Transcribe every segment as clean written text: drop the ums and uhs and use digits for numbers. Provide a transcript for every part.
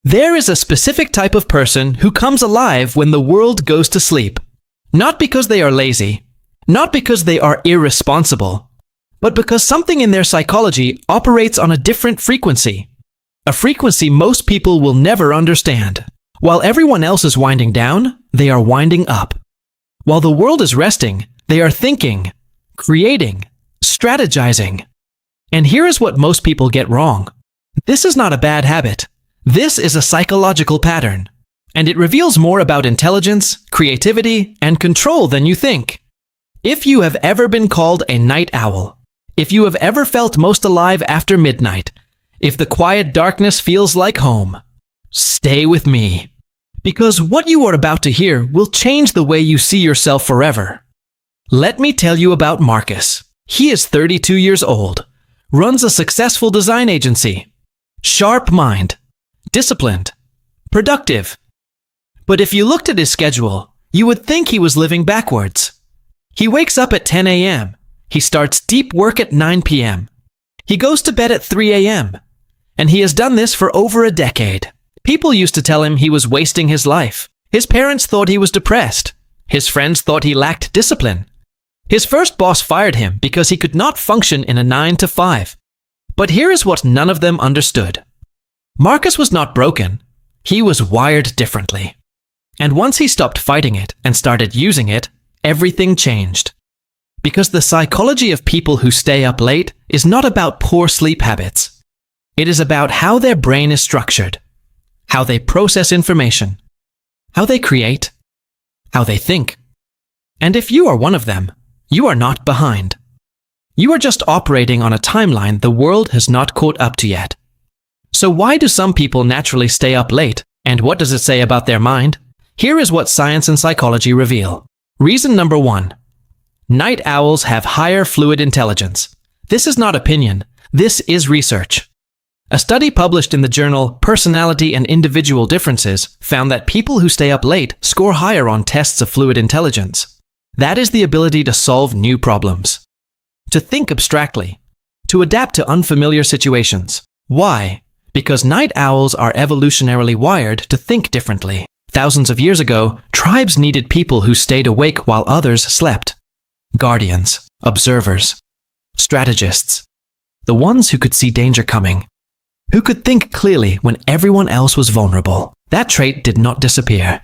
There is a specific type of person who comes alive when the world goes to sleep. Not because they are lazy, not because they are irresponsible, but because something in their psychology operates on a different frequency. A frequency most people will never understand. While everyone else is winding down, they are winding up. While the world is resting, they are thinking, creating, strategizing. And here is what most people get wrong. This is not a bad habit. This is a psychological pattern, and it reveals more about intelligence, creativity, and control than you think. If you have ever been called a night owl, if you have ever felt most alive after midnight, if the quiet darkness feels like home, stay with me, because what you are about to hear will change the way you see yourself forever. Let me tell you about Marcus. He is 32 years old, runs a successful design agency, sharp mind, disciplined, productive. But if you looked at his schedule, you would think he was living backwards. He wakes up at 10 a.m. He starts deep work at 9 p.m. He goes to bed at 3 a.m. And he has done this for over a decade. People used to tell him he was wasting his life. His parents thought he was depressed. His friends thought he lacked discipline. His first boss fired him because he could not function in a 9 to 5. But here is what none of them understood. Marcus was not broken. He was wired differently. And once he stopped fighting it and started using it, everything changed. Because the psychology of people who stay up late is not about poor sleep habits. It is about how their brain is structured, how they process information, how they create, how they think. And if you are one of them, you are not behind. You are just operating on a timeline the world has not caught up to yet. So why do some people naturally stay up late, and what does it say about their mind? Here is what science and psychology reveal. Reason number 1. Night owls have higher fluid intelligence. This is not opinion. This is research. A study published in the journal Personality and Individual Differences found that people who stay up late score higher on tests of fluid intelligence. That is the ability to solve new problems, to think abstractly, to adapt to unfamiliar situations. Why? Because night owls are evolutionarily wired to think differently. Thousands of years ago, tribes needed people who stayed awake while others slept. Guardians, observers, strategists, the ones who could see danger coming, who could think clearly when everyone else was vulnerable. That trait did not disappear.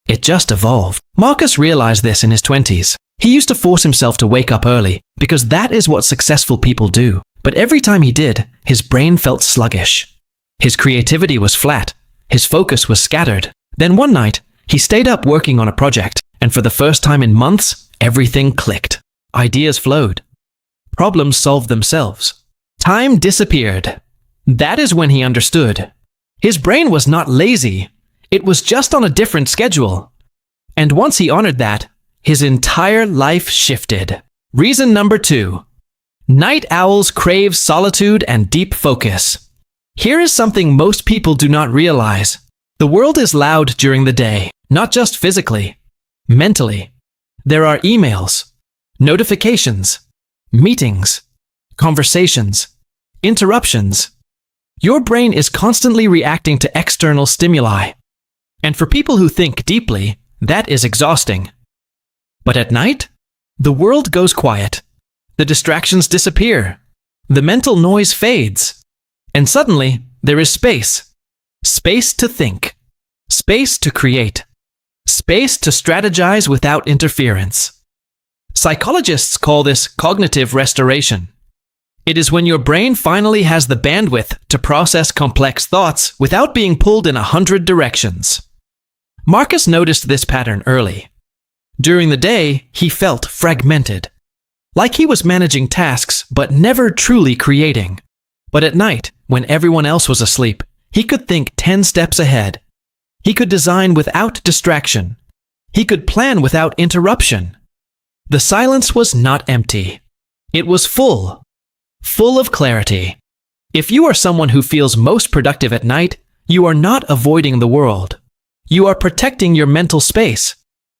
It just evolved. Marcus realized this in his 20s. He used to force himself to wake up early because that is what successful people do. But every time he did, his brain felt sluggish. His creativity was flat. His focus was scattered. Then one night, he stayed up working on a project, and for the first time in months, everything clicked. Ideas flowed. Problems solved themselves. Time disappeared. That is when he understood. His brain was not lazy. It was just on a different schedule. And once he honored that, his entire life shifted. Reason number 2. Night owls crave solitude and deep focus. Here is something most people do not realize. The world is loud during the day, not just physically, mentally. There are emails, notifications, meetings, conversations, interruptions. Your brain is constantly reacting to external stimuli. And for people who think deeply, that is exhausting. But at night, the world goes quiet. The distractions disappear. The mental noise fades. And suddenly, there is space. Space to think. Space to create. Space to strategize without interference. Psychologists call this cognitive restoration. It is when your brain finally has the bandwidth to process complex thoughts without being pulled in 100 directions. Marcus noticed this pattern early. During the day, he felt fragmented, like he was managing tasks but never truly creating. But at night, when everyone else was asleep, he could think 10 steps ahead. He could design without distraction. He could plan without interruption. The silence was not empty. It was full of clarity. If you are someone who feels most productive at night, you are not avoiding the world. You are protecting your mental space.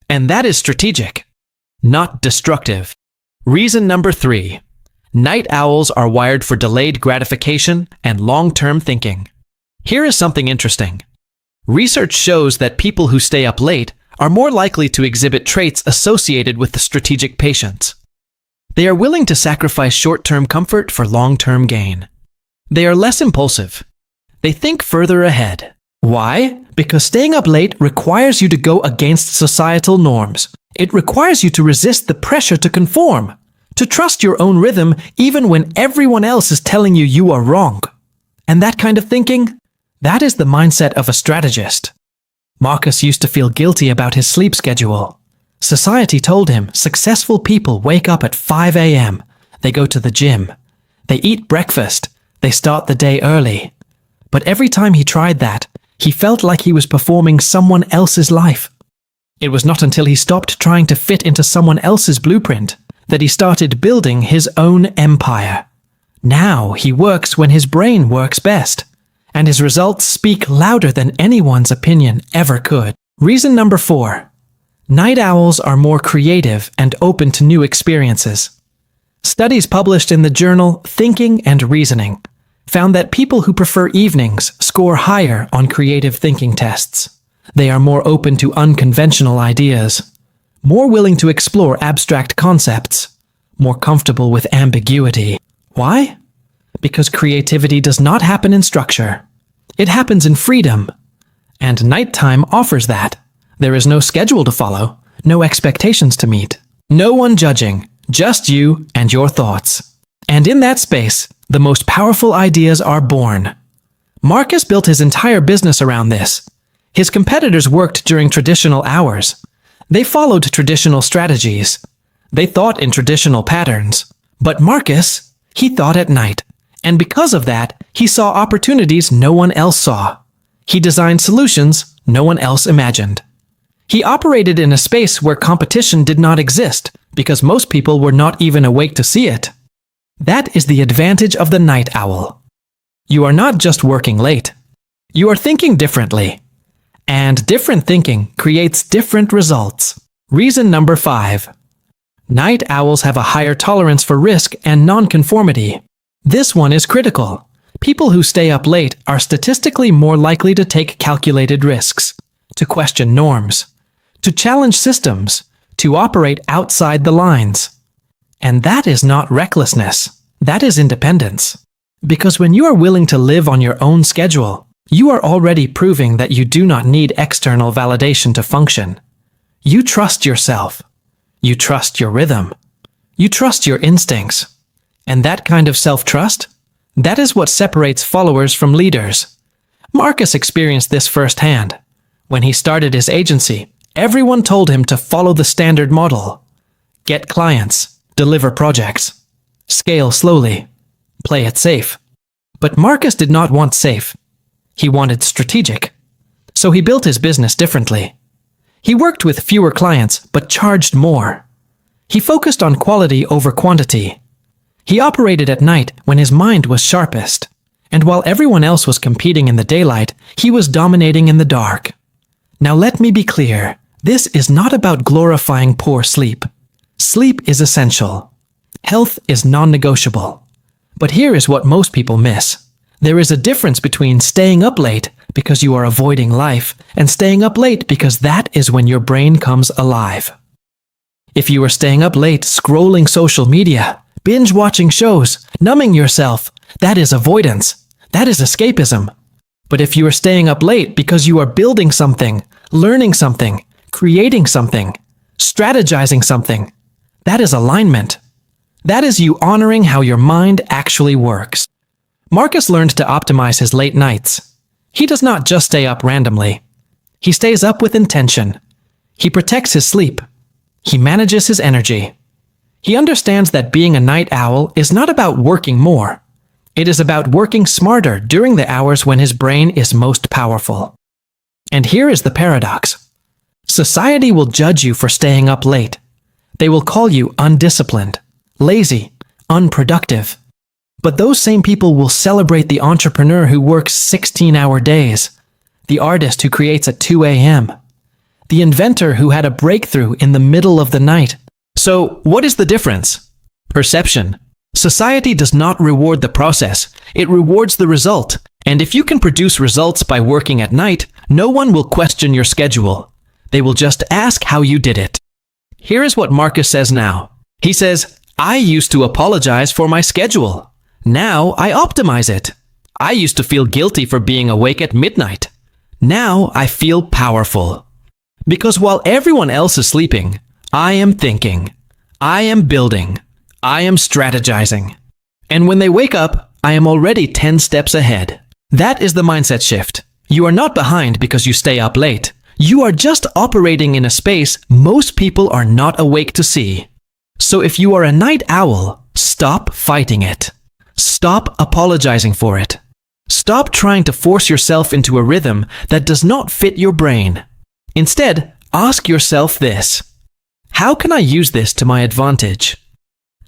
And that is strategic, not destructive. Reason number 3. Night owls are wired for delayed gratification and long-term thinking. Here is something interesting. Research shows that people who stay up late are more likely to exhibit traits associated with the strategic patients. They are willing to sacrifice short-term comfort for long-term gain. They are less impulsive. They think further ahead. Why? Because staying up late requires you to go against societal norms. It requires you to resist the pressure to conform, to trust your own rhythm even when everyone else is telling you are wrong. And that kind of thinking, that is the mindset of a strategist. Marcus used to feel guilty about his sleep schedule. Society told him successful people wake up at 5 a.m. They go to the gym. They eat breakfast. They start the day early. But every time he tried that, he felt like he was performing someone else's life. It was not until he stopped trying to fit into someone else's blueprint that he started building his own empire. Now he works when his brain works best, and his results speak louder than anyone's opinion ever could. Reason number 4. Night owls are more creative and open to new experiences. Studies published in the journal Thinking and Reasoning found that people who prefer evenings score higher on creative thinking tests. They are more open to unconventional ideas, more willing to explore abstract concepts, more comfortable with ambiguity. Why? Because creativity does not happen in structure. It happens in freedom. And nighttime offers that. There is no schedule to follow, no expectations to meet, no one judging, just you and your thoughts. And in that space, the most powerful ideas are born. Marcus built his entire business around this. His competitors worked during traditional hours. They followed traditional strategies. They thought in traditional patterns. But Marcus, he thought at night. And because of that, he saw opportunities no one else saw. He designed solutions no one else imagined. He operated in a space where competition did not exist because most people were not even awake to see it. That is the advantage of the night owl. You are not just working late. You are thinking differently. And different thinking creates different results. Reason number 5. Night owls have a higher tolerance for risk and non-conformity. This one is critical. People who stay up late are statistically more likely to take calculated risks, to question norms, to challenge systems, to operate outside the lines. And that is not recklessness. That is independence. Because when you are willing to live on your own schedule, you are already proving that you do not need external validation to function. You trust yourself. You trust your rhythm. You trust your instincts. And that kind of self-trust, that is what separates followers from leaders. Marcus experienced this firsthand. When he started his agency, everyone told him to follow the standard model. Get clients, deliver projects, scale slowly, play it safe. But Marcus did not want safe. He wanted strategic. So he built his business differently. He worked with fewer clients but charged more. He focused on quality over quantity. He operated at night when his mind was sharpest. And while everyone else was competing in the daylight, he was dominating in the dark. Now let me be clear. This is not about glorifying poor sleep. Sleep is essential. Health is non-negotiable. But here is what most people miss. There is a difference between staying up late because you are avoiding life and staying up late because that is when your brain comes alive. If you are staying up late scrolling social media, binge-watching shows, numbing yourself, that is avoidance. That is escapism. But if you are staying up late because you are building something, learning something, creating something, strategizing something, that is alignment. That is you honoring how your mind actually works. Marcus learned to optimize his late nights. He does not just stay up randomly. He stays up with intention. He protects his sleep. He manages his energy. He understands that being a night owl is not about working more. It is about working smarter during the hours when his brain is most powerful. And here is the paradox. Society will judge you for staying up late. They will call you undisciplined, lazy, unproductive. But those same people will celebrate the entrepreneur who works 16-hour days, the artist who creates at 2 a.m., the inventor who had a breakthrough in the middle of the night. So, what is the difference? Perception. Society does not reward the process, it rewards the result. And if you can produce results by working at night, No one will question your schedule. They will just ask how you did it. Here is what Marcus says now. He says, I used to apologize for my schedule. Now I optimize it. I used to feel guilty for being awake at midnight. Now I feel powerful. Because while everyone else is sleeping, I am thinking. I am building. I am strategizing. And when they wake up, I am already 10 steps ahead. That is the mindset shift. You are not behind because you stay up late. You are just operating in a space most people are not awake to see. So if you are a night owl, stop fighting it. Stop apologizing for it. Stop trying to force yourself into a rhythm that does not fit your brain. Instead, ask yourself this. How can I use this to my advantage?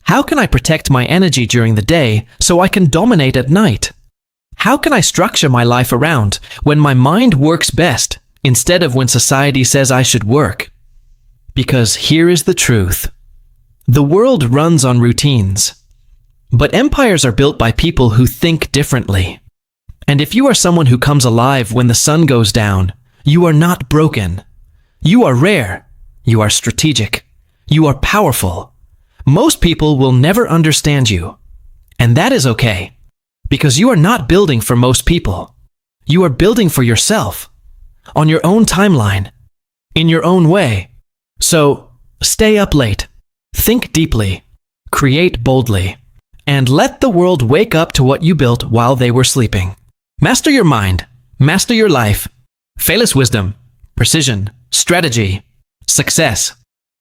How can I protect my energy during the day so I can dominate at night? How can I structure my life around when my mind works best instead of when society says I should work? Because here is the truth. The world runs on routines. But empires are built by people who think differently. And if you are someone who comes alive when the sun goes down, you are not broken. You are rare. You are strategic. You are powerful. Most people will never understand you. And that is okay. Because you are not building for most people. You are building for yourself. On your own timeline. In your own way. So, stay up late. Think deeply. Create boldly. And let the world wake up to what you built while they were sleeping. Master your mind. Master your life. Fearless wisdom. Precision. Strategy. Success.